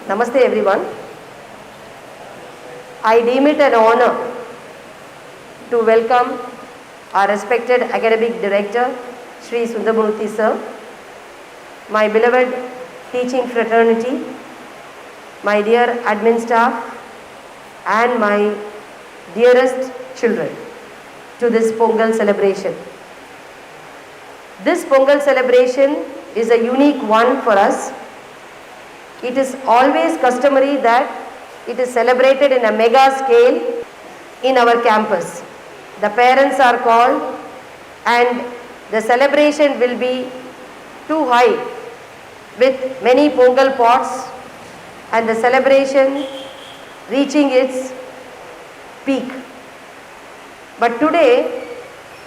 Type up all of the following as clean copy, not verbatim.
Namaste everyone. I deem it an honor to welcome our respected academic director, Sri Sundaramurthy sir, my beloved teaching fraternity, my dear admin staff, and my dearest children to this Pongal celebration. This Pongal celebration is a unique one for us. It is always customary that it is celebrated in a mega scale in our campus. The parents are called and the celebration will be too high with many Pongal pots and the celebration reaching its peak. But today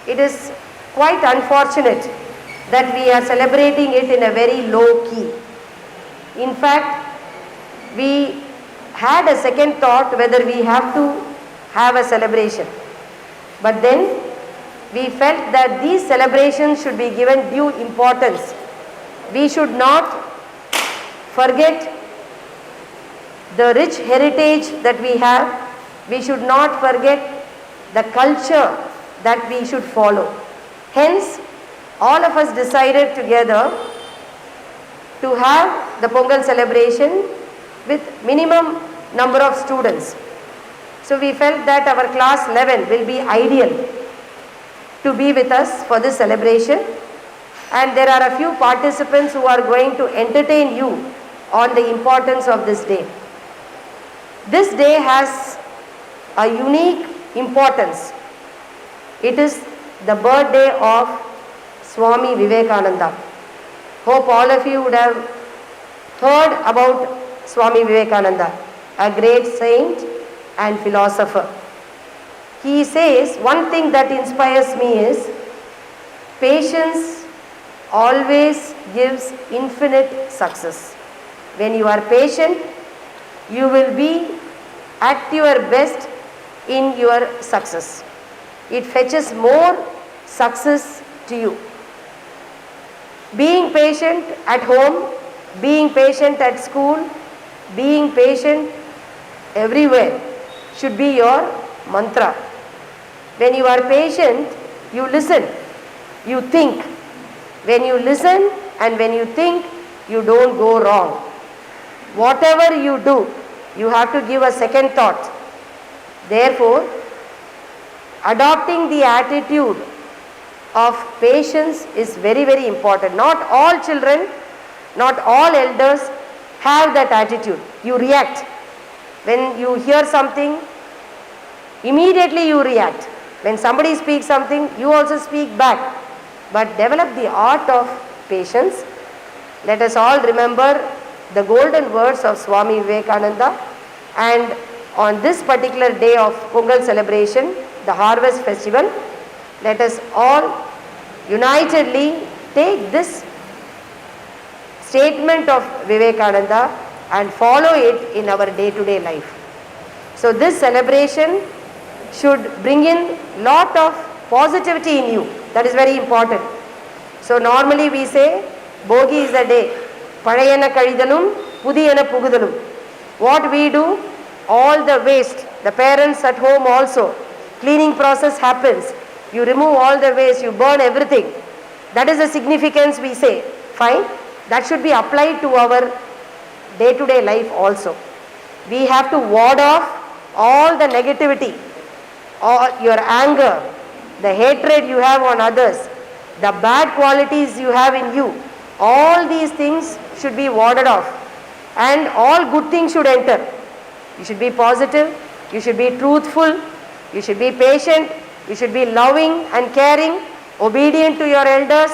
it is quite unfortunate that we are celebrating it in a very low key. In fact, we had a second thought whether we have to have a celebration. But then we felt that these celebrations should be given due importance. We should not forget the rich heritage that we have. We should not forget the culture that we should follow. Hence, all of us decided together to have the Pongal celebration with minimum number of students. So we felt that our class 11 will be ideal to be with us for this celebration, and there are a few participants who are going to entertain you on the importance of this day. This day has a unique importance. It is the birthday of Swami Vivekananda. Hope all of you would have heard about Swami Vivekananda, a great saint and philosopher. He says one thing that inspires me is patience always gives infinite success. When you are patient, you will be at your best in your success. It fetches more success to you. Being patient at home, being patient at school, being patient everywhere should be your mantra. When you are patient, you listen, you think. When you listen and when you think, you don't go wrong. Whatever you do, you have to give a second thought. Therefore, adopting the attitude of patience is very, very important. Not all children, not all elders have that attitude. You react. When you hear something, immediately you react. When somebody speaks something, you also speak back. But develop the art of patience. Let us all remember the golden words of Swami Vivekananda, and on this particular day of Pongal celebration, the harvest festival, let us all unitedly take this statement of Vivekananda and follow it in our day-to-day life. So this celebration should bring in lot of positivity in you. That is very important. So normally we say, Bogi is the day. Pazhayana Kazhidalum, Pudiyana Pugudalum. What we do, all the waste, the parents at home also, cleaning process happens. You remove all the waste, you burn everything. That is the significance we say. Fine. That should be applied to our day-to-day life also. We have to ward off all the negativity, all your anger, the hatred you have on others, the bad qualities you have in you. All these things should be warded off, and all good things should enter. You should be positive, you should be truthful, you should be patient, you should be loving and caring, obedient to your elders,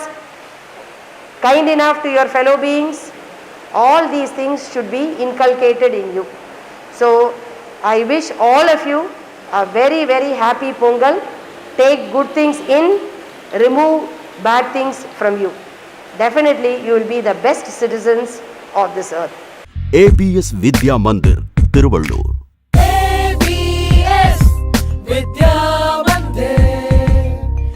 kind enough to your fellow beings. All these things should be inculcated in you. So I wish all of you a very, very happy Pongal. Take good things in, remove bad things from you. Definitely you will be the best citizens of this earth. ABS Vidya Mandir, Tiruvallur. ABS Vidya